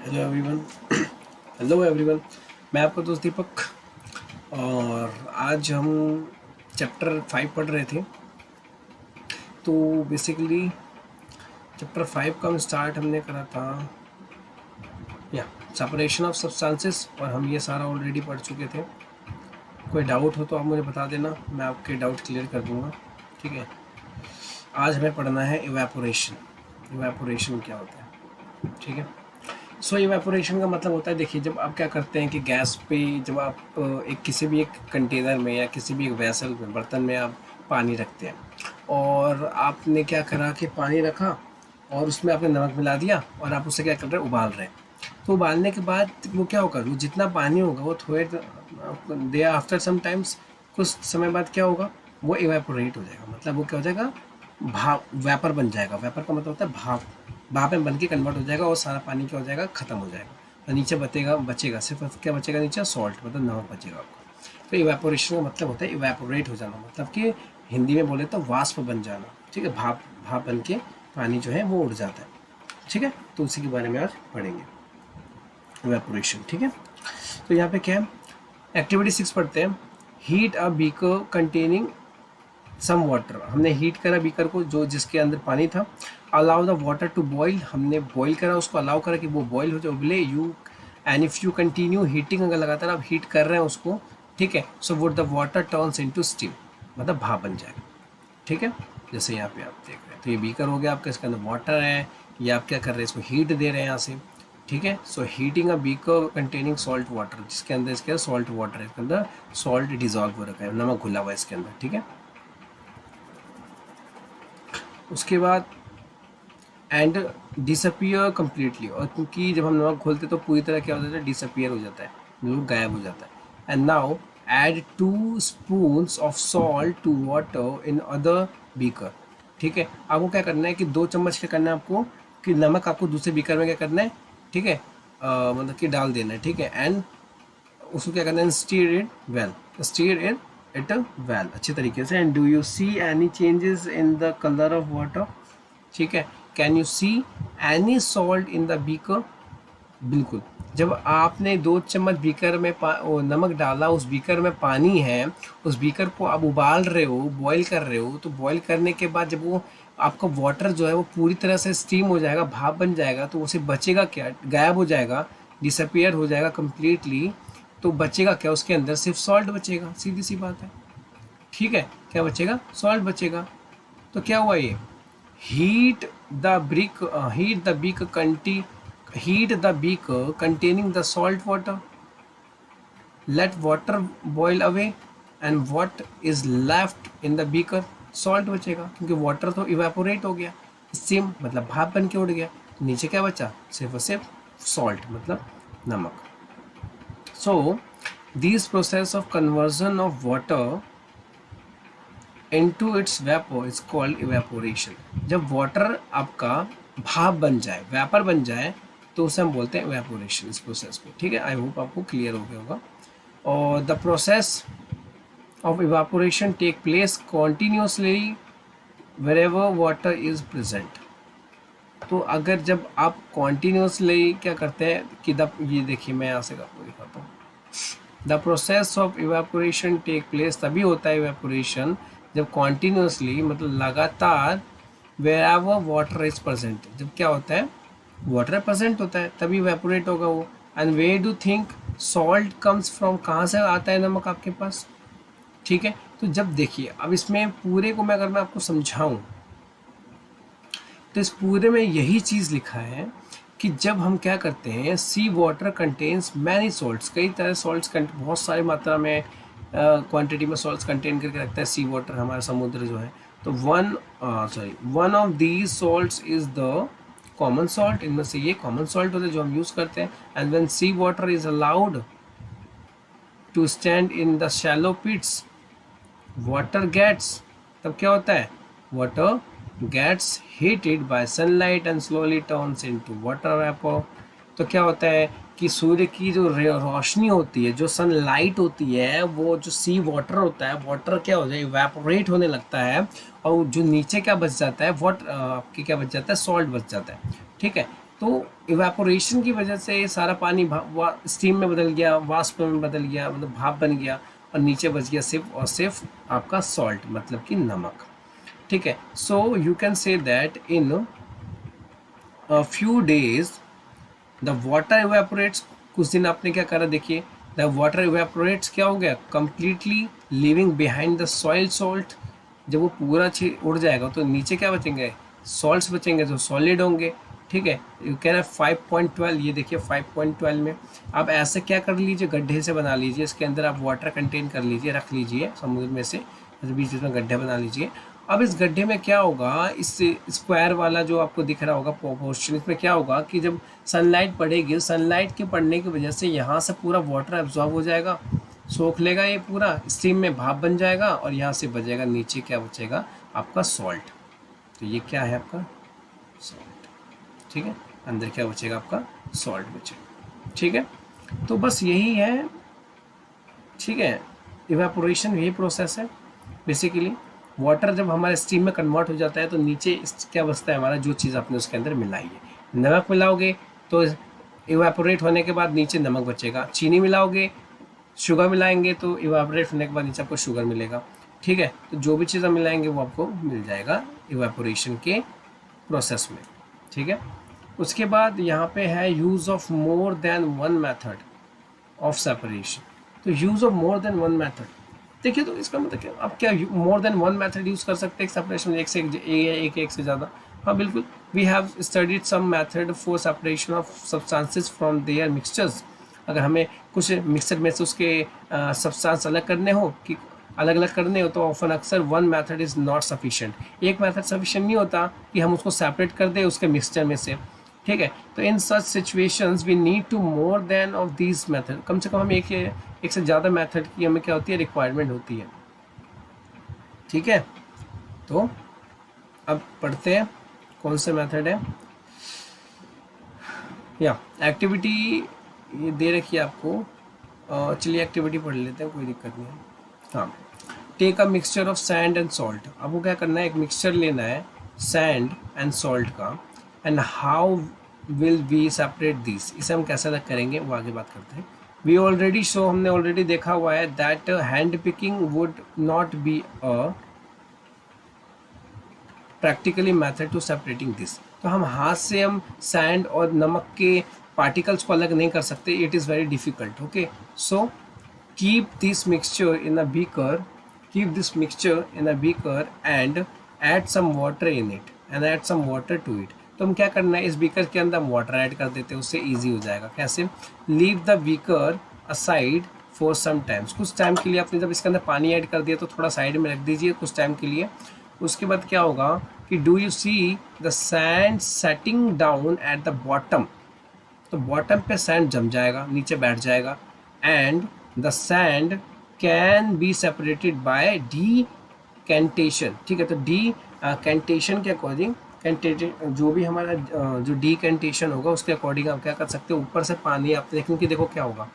Hello everyone. Hello everyone, मैं आपका दोस्त दीपक। और आज हम चैप्टर 5 पढ़ रहे थे। तो बेसिकली चैप्टर 5 का स्टार्ट हमने करा था या सेपरेशन ऑफ सब्सटेंसेस, और हम ये सारा ऑलरेडी पढ़ चुके थे। कोई डाउट हो तो आप मुझे बता देना, मैं आपके डाउट क्लियर कर दूंगा। ठीक है, आज हमें पढ़ना है इवेपोरेशन। इवेपोरेशन क्या होता है? ठीक है, सो इवेपोरेशन का मतलब होता है, देखिए, जब आप क्या करते हैं कि गैस पे जब आप एक किसी भी एक कंटेनर में या किसी भी एक वेसल में, बर्तन में आप पानी रखते हैं, और आपने क्या करा कि पानी रखा और उसमें आपने नमक मिला दिया और आप उसे क्या कर रहे हैं, उबाल रहे हैं। तो उबालने के बाद वो क्या होगा, वो जितना पानी होगा वो थोड़े दे आफ्टर सम टाइम्स, कुछ समय बाद क्या होगा, वो इवेपोरेट हो जाएगा। मतलब वो क्या हो जाएगा, भाप, वेपर बन जाएगा। वेपर का मतलब होता है भाप। भाप में बन के कन्वर्ट हो जाएगा और सारा पानी क्या हो जाएगा, ख़त्म हो जाएगा। और नीचे बचेगा सिर्फ क्या बचेगा नीचे, सॉल्ट, मतलब नमक बचेगा आपको। तो इवेपोरेशन का मतलब होता है इवेपोरेट हो जाना, मतलब कि हिंदी में बोले तो वाष्प बन जाना। ठीक है, भाप भाप बन के पानी जो है वो उड़ जाता है। ठीक है, तो उसी के बारे में आज पढ़ेंगे, इवेपोरेशन। ठीक है, तो यहाँ पे क्या है, एक्टिविटी 6 पढ़ते हैं। Heat a beaker containing some water. हमने हीट करा बीकर को, जो जिसके अंदर पानी था। Allow the water to boil, हमने बॉईल करा उसको, अलाउ करा कि वो बॉईल हो जाए, उबले। You and if you continue heating, अगर लगातार आप हीट कर रहे हैं उसको, ठीक है, so would the water turns into steam, मतलब भाप बन जाएगा। ठीक है, जैसे यहाँ पे आप देख रहे हैं, तो ये बीकर हो गया आपका, इसके अंदर वाटर है, ये आप क्या कर रहे हैं, इसको हीट दे रहे हैं यहाँ से। ठीक है, so heating a beaker containing salt water, जिसके अंदर इसके सॉल्ट वाटर है, इसके अंदर सॉल्ट डिजॉल्व हो रखा है, नमक घुला हुआ है इसके अंदर। ठीक है, उसके बाद एंड डिसअपियर कम्प्लीटली, और क्योंकि जब हम नमक घोलते तो पूरी तरह क्या हो जाता है, डिसअपियर हो जाता है, बिल्कुल गायब हो जाता है। And now add 2 spoons of salt to water in other beaker. ठीक है, आपको क्या करना है कि 2 चम्मच क्या करना है आपको, कि नमक आपको दूसरे बीकर में क्या करना है, ठीक है, मतलब कि डाल देना है। ठीक है, एंड उसको क्या करना है, stir it well, stir it well, अच्छे तरीके से। And do you see any changes in the colour of water? ठीक है, can you see any salt in the beaker? बिल्कुल, जब आपने 2 चम्मच बीकर में नमक डाला, उस बीकर में पानी है, उस बीकर को आप उबाल रहे हो, बॉईल कर रहे हो, तो बॉईल करने के बाद जब वो आपका वाटर जो है वो पूरी तरह से स्टीम हो जाएगा, भाप बन जाएगा, तो उसे बचेगा क्या, गायब हो जाएगा, डिसअपियर हो जाएगा कम्प्लीटली। तो बचेगा क्या, उसके अंदर सिर्फ सॉल्ट बचेगा, सीधी सी बात है। ठीक है, क्या बचेगा, सॉल्ट बचेगा। तो क्या हुआ ये, heat the brick heat the beaker containing the salt water, let water boil away, and what is left in the beaker, salt बचेगा, क्योंकि वाटर तो इवेपोरेट हो गया, स्टीम मतलब भाप बन के उड़ गया, तो नीचे क्या बचा, सिर्फ और सिर्फ सॉल्ट मतलब नमक। So this process of conversion of water into its vapor is called evaporation। जब वाटर आपका भाप बन जाए, वेपर बन जाए, तो उसे हम बोलते हैं evaporation, इस प्रोसेस को। ठीक है, आई होप आपको क्लियर हो गया होगा। और the process of evaporation take place continuously wherever water is present। तो अगर जब आप कॉन्टीन्यूसली क्या करते हैं कि ये देखिए, मैं यहाँ से आपको दिखाता हूँ। The process of evaporation take place, तभी होता है इवेपोरेशन जब कॉन्टीन्यूसली, मतलब लगातार, wherever water is present, जब क्या होता है, वाटर प्रेजेंट होता है, तभी इवेपोरेट होगा वो। And way do think salt comes from, कहाँ से आता है नमक आपके पास? ठीक है, तो जब देखिए, अब इसमें पूरे को मैं अगर मैं आपको समझाऊं, तो इस पूरे में यही चीज़ लिखा है कि जब हम क्या करते हैं, सी वाटर कंटेन्स मैनी सॉल्ट्स, कई तरह सॉल्ट्स, बहुत सारी मात्रा में क्वांटिटी में सॉल्ट्स कंटेन करके रखता है सी वाटर, हमारा समुद्र जो है। तो one of these salts is the common salt, इनमें से ये कॉमन सॉल्ट होता है जो हम यूज़ करते हैं। And when sea water is allowed to stand in the shallow pits, water gets, तब क्या होता है, water gets heated by sunlight and slowly turns into water vapour. तो क्या होता है कि सूर्य की जो रोशनी होती है, जो सनलाइट होती है, वो जो सी वाटर होता है, वाटर क्या हो जाए, इवेपोरेट होने लगता है, और जो नीचे क्या बच जाता है, आपके क्या बच जाता है, सॉल्ट बच जाता है। ठीक है, तो इवेपोरेशन की वजह से ये सारा पानी स्टीम में बदल गया, वाष्प में बदल गया, मतलब भाप बन गया, और नीचे बच गया सिर्फ और सिर्फ आपका सॉल्ट, मतलब कि नमक। ठीक है, so you can say that in few days the water evaporates. कुछ दिन आपने क्या करा, देखिए, द वाटर इवेपोरेट्स क्या हो गया, completely living behind the soil salt. जब वो पूरा उड़ जाएगा तो नीचे क्या बचेंगे, सॉल्ट्स बचेंगे जो सॉलिड होंगे। ठीक है, यू कह रहे 5.12, ये देखिए 5.12 में आप ऐसे क्या कर लीजिए, गड्ढे से बना लीजिए, इसके अंदर आप वाटर कंटेन कर लीजिए, रख लीजिए समुद्र में से, बीच में गड्ढे बना लीजिए। अब इस गड्ढे में क्या होगा, इस स्क्वायर वाला जो आपको दिख रहा होगा पोर्शन, इसमें क्या होगा कि जब सनलाइट पड़ेगी, सनलाइट के पड़ने की वजह से यहाँ से पूरा वाटर एब्जॉर्ब हो जाएगा, सोख लेगा, ये पूरा स्टीम में भाप बन जाएगा, और यहाँ से बचेगा नीचे क्या बचेगा, आपका सॉल्ट। तो ये क्या है, आपका सॉल्ट। ठीक है, अंदर क्या बचेगा, आपका सॉल्ट बचेगा। ठीक है, तो बस यही है। ठीक है, इवेपोरेशन यही प्रोसेस है बेसिकली। वाटर जब हमारे स्टीम में कन्वर्ट हो जाता है तो नीचे क्या बचता है हमारा, जो चीज़ आपने उसके अंदर मिलाई है। नमक मिलाओगे तो इवेपोरेट होने के बाद नीचे नमक बचेगा, चीनी मिलाओगे, शुगर मिलाएंगे तो इवेपोरेट होने के बाद नीचे आपको शुगर मिलेगा। ठीक है, तो जो भी चीज़ हम मिलाएंगे वो आपको मिल जाएगा इवेपोरेशन के प्रोसेस में। ठीक है, उसके बाद यहाँ पे है use of more than one method of separation. तो use of more than one method, देखिए, तो इसका मतलब क्या, आप क्या more than one method use कर सकते हैं सेपरेशन, एक से एक से ज़्यादा। हाँ बिल्कुल, we have studied some method for separation of substances from their mixtures. अगर हमें कुछ मिक्सचर में से उसके सब्सटेंस अलग करने हो, कि अलग अलग करने हो, तो ऑफन अक्सर one method is not sufficient. एक मेथड सफिशिएंट नहीं होता कि हम उसको सेपरेट कर दें उसके मिक्सचर में से। ठीक है, तो in such situations we need to more than of these method. कम से कम हम एक से ज़्यादा मेथड की हमें क्या होती है, रिक्वायरमेंट होती है। ठीक है, तो अब पढ़ते हैं कौन से मेथड है। या एक्टिविटी ये दे रखी है आपको, चलिए एक्टिविटी पढ़ लेते हैं, कोई दिक्कत नहीं है। हाँ, take a mixture of sand and salt. अब वो क्या करना है, एक मिक्सचर लेना है सैंड एंड सॉल्ट का, and how will we separate this, इसे हम कैसे अलग करेंगे वो आगे बात करते हैं। वी ऑलरेडी शो, हमने ऑलरेडी देखा हुआ है that hand picking would not be a practically method to separating this. तो हम हाथ से हम सैंड और नमक के पार्टिकल्स को अलग नहीं कर सकते, it is very difficult. Okay, so keep this mixture in a beaker, keep this mixture in a beaker and add some water in it, and add some water to it. तो हम क्या करना है, इस बीकर के अंदर हम water add कर देते हैं, उससे ईजी हो जाएगा। कैसे, leave the beaker aside for some times, कुछ टाइम के लिए आपने जब इसके अंदर पानी ऐड कर दिया तो थोड़ा साइड में रख दीजिए कुछ टाइम के लिए। उसके बाद क्या होगा कि do you see the sand setting down at the bottom, तो बॉटम पे सैंड जम जाएगा, नीचे बैठ जाएगा, and the sand can be separated by decantation. ठीक है, तो डीकेंटेशन के अकॉर्डिंग, कैंटेशन जो भी हमारा जो डीकेंटेशन होगा उसके अकॉर्डिंग आप क्या कर सकते हो, ऊपर से पानी आप देखें कि देखो क्या होगा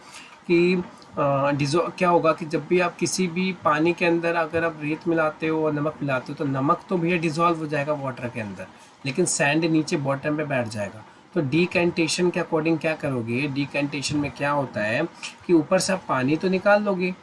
कि क्या होगा कि जब भी आप किसी भी पानी के अंदर अगर आप रेत मिलाते हो और नमक मिलाते हो तो नमक तो भैया डिजॉल्व हो जाएगा वाटर के अंदर, लेकिन सैंड नीचे बॉटम पे बैठ जाएगा। तो डीकेंटेशन के अकॉर्डिंग क्या करोगे, डीकेंटेशन में क्या होता है कि ऊपर से आप पानी तो निकाल लोगे,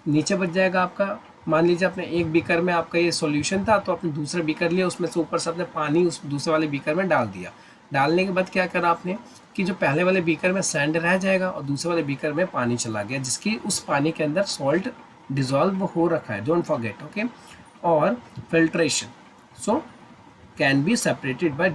नीचे बच जाएगा आपका, मान लीजिए आपने एक बीकर में आपका ये सॉल्यूशन था, तो आपने दूसरा बीकर लिया, उसमें से ऊपर से आपने पानी उस दूसरे वाले बीकर में डाल दिया। डालने के बाद क्या करा आपने कि जो पहले वाले बीकर में सैंड रह जाएगा और दूसरे वाले बीकर में पानी चला गया, जिसकी उस पानी के अंदर सॉल्ट डिजॉल्व हो रखा है, डोंट फॉरगेट। ओके, और filtration, so can be separated by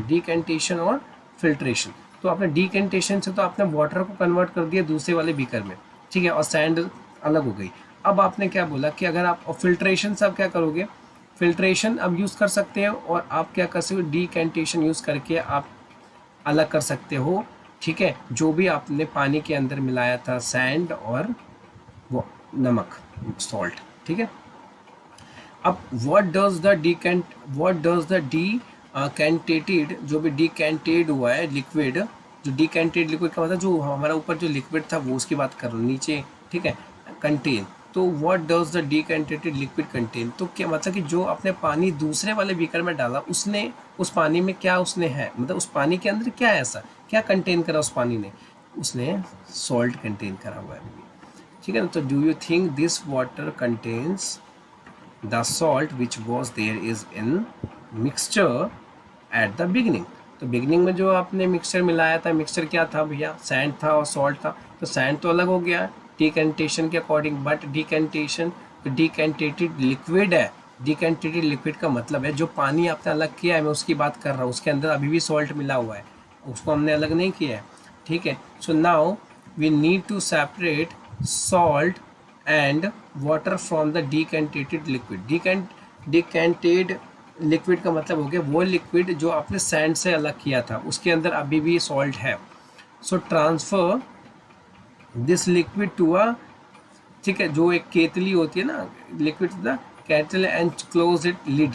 decantation और फिल्ट्रेशन। तो आपने डीकेंटेशन से तो आपने वाटर को कन्वर्ट कर दिया दूसरे वाले बीकर में, ठीक है, और सैंड अलग हो गई। अब आपने क्या बोला कि अगर आप फिल्ट्रेशन से आप क्या करोगे, फिल्ट्रेशन अब यूज़ कर सकते हो, और आप क्या कर सकते हो, डीकेंटेशन यूज़ करके आप अलग कर सकते हो। ठीक है, जो भी आपने पानी के अंदर मिलाया था सैंड और वो नमक, सॉल्ट। ठीक है, अब व्हाट डज द डीकेंटेटेड, जो भी डीकेंटेड हुआ है लिक्विड, जो डीकेंटेड लिक्विड का मतलब जो हमारा ऊपर जो लिक्विड था वो उसकी बात कर रहा हूँ नीचे। ठीक है, कंटेन, तो what does the decantated liquid contain, तो क्या मतलब कि जो आपने पानी दूसरे वाले बीकर में डाला उसने उस पानी में क्या उसने है, मतलब उस पानी के अंदर क्या है, ऐसा क्या कंटेन करा उस पानी ने, उसने सॉल्ट कंटेन करा हुआ है। ठीक है ना। तो do you think this water contains the salt which was there is in mixture at the beginning. तो बिगनिंग में जो आपने मिक्सचर मिलाया था, मिक्सचर क्या था भैया, सैंड था और सॉल्ट था। तो सैंड तो अलग हो गया डिकैंटेशन के अकॉर्डिंग, बट डिकैंटेशन डिकैंटेटेड लिक्विड है। डिकैंटेटेड लिक्विड का मतलब है जो पानी आपने अलग किया है, मैं उसकी बात कर रहा हूँ, उसके अंदर अभी भी सॉल्ट मिला हुआ है, उसको हमने अलग नहीं किया है। ठीक है। So now we need to separate salt and water from the decantated liquid. Decanted liquid का मतलब हो गया वो लिक्विड जो आपने सैंड से अलग किया था, उसके अंदर अभी भी सॉल्ट है। So transfer this liquid to a, ठीक है, जो एक केतली होती है ना, liquid the kettle and close it lid.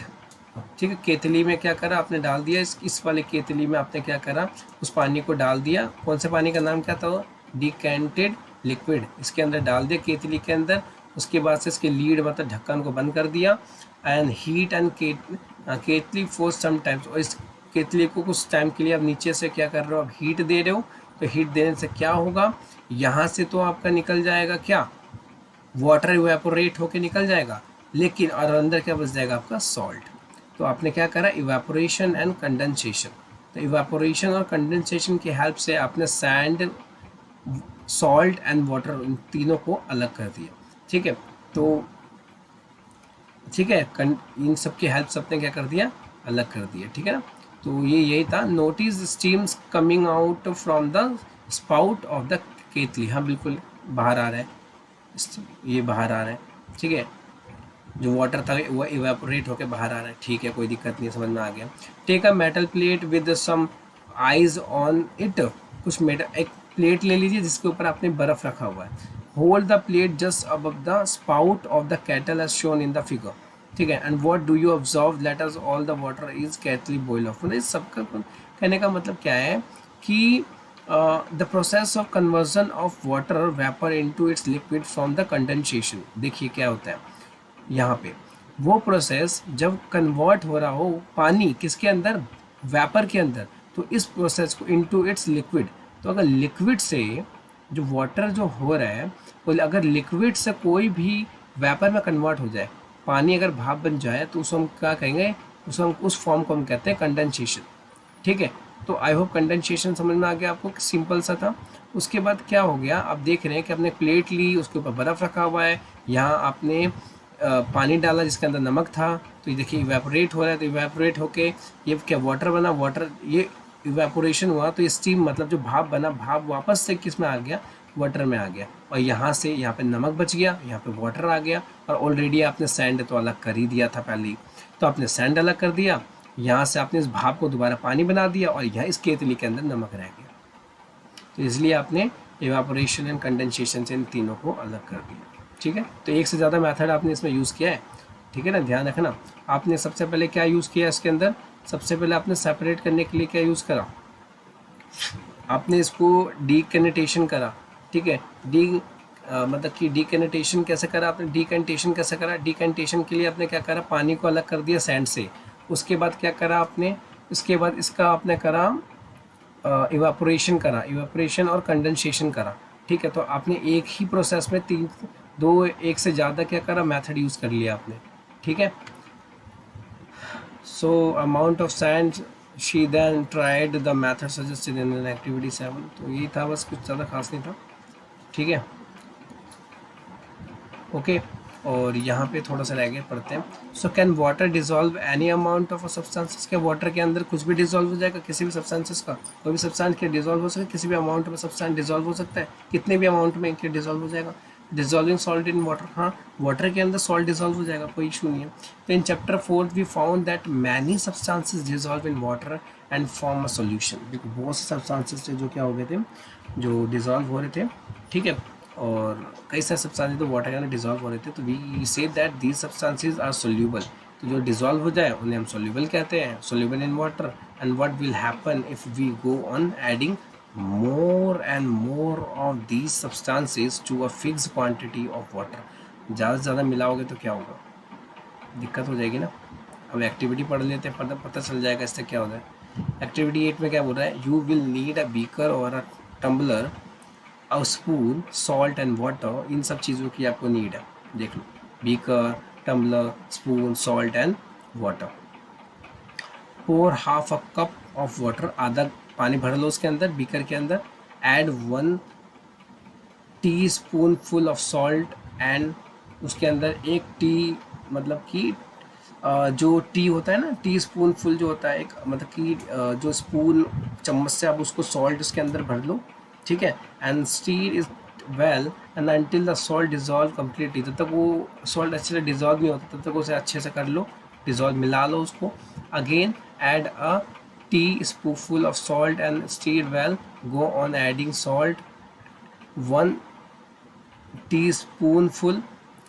ठीक है, केतली में क्या करा आपने, डाल दिया इस वाले केतली में आपने क्या करा, उस पानी को डाल दिया। कौन से पानी का नाम क्या था, डिकैंटेड लिक्विड, इसके अंदर डाल दिया केतली के अंदर। उसके बाद से इसके लीड मतलब ढक्कन को बंद कर दिया एंड हीट एंड केतली फॉर सम टाइम्स, और इस केतली को कुछ टाइम के लिए आप नीचे से क्या कर रहे हो, आप हीट दे रहे हो। तो हीट देने से क्या होगा, यहाँ से तो आपका निकल जाएगा क्या, वाटर इवेपोरेट होके निकल जाएगा, लेकिन और अंदर क्या बच जाएगा आपका सॉल्ट। तो आपने क्या करा, इवेपोरेशन एंड कंडेंसेशन। तो इवेपोरेशन और कंडेंसेशन की हेल्प से आपने सैंड, सॉल्ट एंड वाटर, इन तीनों को अलग कर दिया। ठीक है। तो ठीक है, इन सब की हेल्प से आपने क्या कर दिया, अलग कर दिया। ठीक है ना। तो ये यही था, notice stems coming out from the spout of the केतली। हाँ बिल्कुल बाहर आ रहा है, ये बाहर आ रहा है। ठीक है, जो वाटर था वो इवेपोरेट होकर बाहर आ रहा है। ठीक है, कोई दिक्कत नहीं, समझ में आ गया। Take a metal plate with some ice on it, कुछ मेटल, एक प्लेट ले लीजिए जिसके ऊपर आपने बर्फ रखा हुआ है। Hold the plate just above the spout of the kettle as shown in the figure. ठीक है, and what do you observe, let us all the water is कैटली बॉइल ऑफ। मतलब इस सबका कहने का मतलब क्या है कि the process of conversion of water vapour into its liquid from the condensation. देखिए क्या होता है यहाँ पे, वो प्रोसेस जब कन्वर्ट हो रहा हो पानी किसके अंदर, वेपर के अंदर, तो इस प्रोसेस को इनटू इट्स लिक्विड। तो अगर लिक्विड से जो वाटर जो हो रहा है, वो अगर लिक्विड से कोई भी वेपर में कन्वर्ट हो जाए, पानी अगर भाप बन जाए, तो उसको हम क्या कहेंगे, उसको हम उस फॉर्म को हम कहते हैं कंडेंसेशन। ठीक है। तो आई होप कंडेंसेशन समझ में आ गया आपको, सिंपल सा था। उसके बाद क्या हो गया, आप देख रहे हैं कि आपने प्लेट ली, उसके ऊपर बर्फ़ रखा हुआ है, यहाँ आपने पानी डाला जिसके अंदर नमक था, तो ये देखिए इवेपोरेट हो रहा है। तो इवेपोरेट होके ये क्या वाटर बना, वाटर ये इवेपोरेशन हुआ, तो ये स्टीम मतलब जो भाप बना, भाप वापस से किस में आ गया, वाटर में आ गया। और यहाँ से यहाँ पे नमक बच गया, यहाँ पे वाटर आ गया, और ऑलरेडी आपने सैंड तो अलग कर ही दिया था पहले ही। तो आपने सैंड अलग कर दिया, यहाँ से आपने इस भाप को दोबारा पानी बना दिया, और यहाँ इस केतली के अंदर नमक रह गया। तो इसलिए आपने इवेपोरेशन एंड कंडेंसेशन से इन तीनों को अलग कर दिया। ठीक है। तो एक से ज़्यादा मेथड आपने इसमें यूज़ किया है। ठीक है ना, ध्यान रखना। आपने सबसे पहले क्या यूज़ किया इसके अंदर, सबसे पहले आपने सेपरेट करने के लिए क्या यूज़ करा, आपने इसको डीकैनेटेशन करा। ठीक है, मतलब कि डीकैनेटेशन कैसे करा आपने, डीकैंटेशन कैसे करा, डीकैंटेशन के लिए आपने क्या करा, पानी को अलग कर दिया सैंड से। उसके बाद क्या करा आपने, इसके बाद इसका आपने करा इवापोरेशन करा, इवापोरेशन और कंडेंसेशन करा। ठीक है, तो आपने एक ही प्रोसेस में एक से ज़्यादा क्या करा, मेथड यूज़ कर लिया आपने। ठीक है। So amount of sand she then tried the method suggested in activity 7। तो यही था बस, कुछ ज़्यादा खास नहीं था। ठीक है, ओके। और यहाँ पे थोड़ा सा रह गया, पढ़ते हैं। So can water dissolve any amount of substances, क्या वाटर के अंदर कुछ भी डिजॉल्व हो जाएगा, किसी भी सब्सटेंसेस का, कोई भी सब्सटेंस क्या डिजॉल्व हो सकता है, किसी भी अमाउंट में सब्सटेंस डिजॉल्व हो सकता है, कितने भी अमाउंट में क्या डिजॉल्व हो जाएगा, डिजॉल्विंग सॉल्ट इन वाटर, हाँ वाटर के अंदर सॉल्ट डिजॉल्व हो जाएगा, कोई इशू नहीं है। तो in chapter 4 we found that many substances dissolve in water and form a solution. देखो बहुत से सब्सटेंसेस थे जो क्या हो गए थे, जो डिजॉल्व हो रहे थे। ठीक है, और कई सारे सब्सटेंसेस तो वाटर के अंदर डिजॉल्व हो रहे थे। तो we say that these substances are soluble. तो जो डिजॉल्व हो जाए उन्हें हम सोल्यूबल कहते हैं, soluble in water. And what will happen if we go on adding more and more of these substances to a fixed quantity of water। ज़्यादा से ज़्यादा मिलाओगे तो क्या होगा, दिक्कत हो जाएगी ना। अब एक्टिविटी पढ़ लेते हैं, पता चल जाएगा इससे क्या होता है। एक्टिविटी 8 में क्या बोल रहा है, you will need a beaker और a tumbler, a spoon, salt and water. इन सब चीज़ों की आपको नीड है, देख लो, beaker, tumbler, spoon, salt and water. Pour half a cup of water, आधा पानी भर लो उसके अंदर, बीकर के अंदर। Add 1 teaspoon full of salt and, उसके अंदर 1 टी, मतलब कि जो टी होता है ना, टी स्पून फुल जो होता है एक, मतलब कि जो स्पून चम्मच से आप उसको सॉल्ट उसके अंदर भर लो, ठीक है। And stir is well and until the salt dissolve completely, जब तक वो सॉल्ट अच्छे से डिजॉल्व नहीं होता तब तक उसे अच्छे से कर लो, डिजॉल्व मिला लो उसको। Again add a T spoonful of salt and stir well, go on adding salt 1 teaspoonful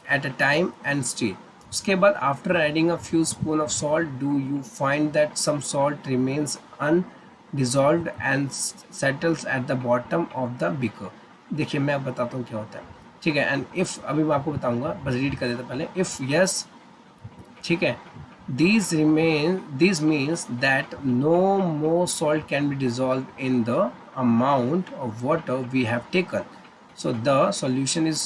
at a time and stir. उसके बाद after adding a few spoon of salt, do you find that some salt remains undissolved and settles at the bottom of the beaker? देखिए मैं अब बताता हूँ क्या होता है, ठीक है। एंड इफ़, अभी मैं आपको बताऊंगा, बस रीड कर देता पहले। इफ़ यस, ठीक है, these means that no more salt can be dissolved in the amount of water we have taken, so the solution is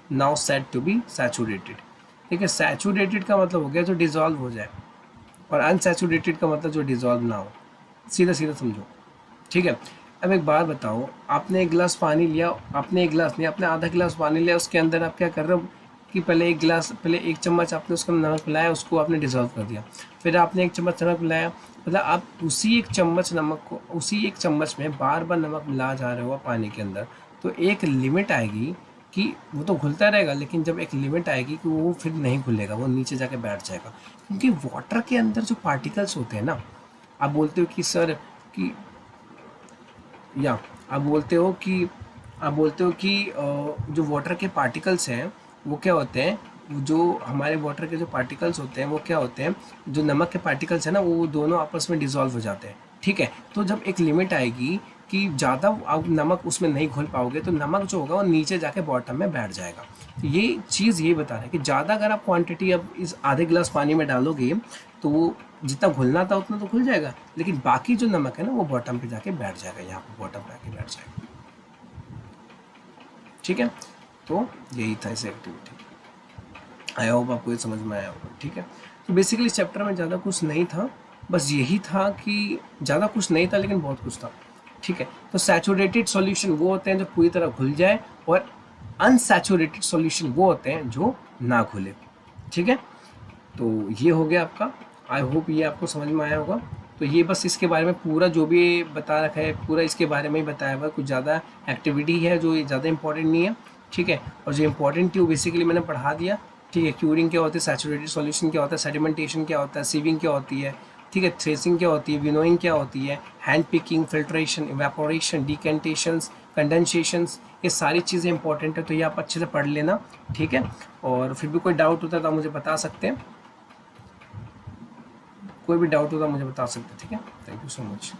now said to be saturated। ठीक है, सैचुरेटेड का मतलब हो गया जो डिजॉल्व हो जाए, और अनसैचुरेटेड का मतलब जो डिजॉल्व ना हो, सीधा सीधा समझो, ठीक है। अब एक बात बताओ, आपने एक गिलास पानी लिया, आपने एक गिलास नहीं, आपने आधा गिलास पानी लिया, उसके अंदर आप क्या कर रहे हो कि पहले एक गिलास, पहले 1 चम्मच आपने उसका नमक मिलाया, उसको आपने डिजॉल्व कर दिया, फिर आपने 1 चम्मच नमक मिलाया, मतलब आप उसी 1 चम्मच नमक को, उसी 1 चम्मच में बार बार नमक मिला जा रहे हो पानी के अंदर, तो एक लिमिट आएगी कि वो तो घुलता रहेगा, लेकिन जब एक लिमिट आएगी कि वो फिर नहीं घुलेगा, वो नीचे जाके बैठ जाएगा, क्योंकि वाटर के अंदर जो पार्टिकल्स होते हैं ना, आप बोलते हो कि सर कि, या आप बोलते हो कि जो वाटर के पार्टिकल्स हैं वो क्या होते हैं, जो हमारे वाटर के जो पार्टिकल्स होते हैं वो क्या होते हैं, जो नमक के पार्टिकल्स हैं ना, वो दोनों आपस में डिसॉल्व हो जाते हैं, ठीक है। तो जब एक लिमिट आएगी कि ज़्यादा आप नमक उसमें नहीं घुल पाओगे, तो नमक जो होगा वो नीचे जाके बॉटम में बैठ जाएगा। तो ये चीज़ ये बता रहा है कि ज़्यादा अगर आप क्वांटिटी अब इस आधे गिलास पानी में डालोगे तो वो जितना घुलना था उतना तो घुल जाएगा, लेकिन बाकी जो नमक है ना वो बॉटम पे जाके बैठ जाएगा, यहाँ पे बॉटम पे आके बैठ जाएगा, ठीक है। तो यही था इस एक्टिविटी, आई होप आपको ये समझ में आया होगा, ठीक है। तो बेसिकली इस चैप्टर में ज़्यादा कुछ नहीं था, बस यही था कि ज़्यादा कुछ नहीं था लेकिन बहुत कुछ था, ठीक है। तो सैचुरेटेड सॉल्यूशन वो होते हैं जो पूरी तरह घुल जाए, और अनसैचुरेटेड सॉल्यूशन वो होते हैं जो ना घुले, ठीक है। तो ये हो गया आपका, आई होप ये आपको समझ में आया होगा। तो ये बस इसके बारे में पूरा जो भी बता रखा है पूरा इसके बारे में ही बताया हुआ है, कुछ ज़्यादा एक्टिविटी है जो ज़्यादा इंपॉर्टेंट नहीं है, ठीक है। और जो इंपॉर्टेंट थी वो बेसिकली मैंने पढ़ा दिया, ठीक है। क्यूरिंग क्या होती है, सैचुरेटेड सॉल्यूशन क्या होता है, सेडिमेंटेशन क्या होता है, सीविंग क्या होती है, ठीक है, थ्रेसिंग क्या होती है, विनोइंग क्या होती है, हैंड पिकिंग, फिल्ट्रेशन, इवेपोरेशन, डिकेंटेशंस, कंडेंसेशंस, ये सारी चीज़ें इंपॉर्टेंट है, तो ये आप अच्छे से पढ़ लेना, ठीक है। और फिर भी कोई डाउट होता है तो आप मुझे बता सकते हैं, कोई भी डाउट होता है मुझे बता सकते हैं, ठीक है। Thank you so much.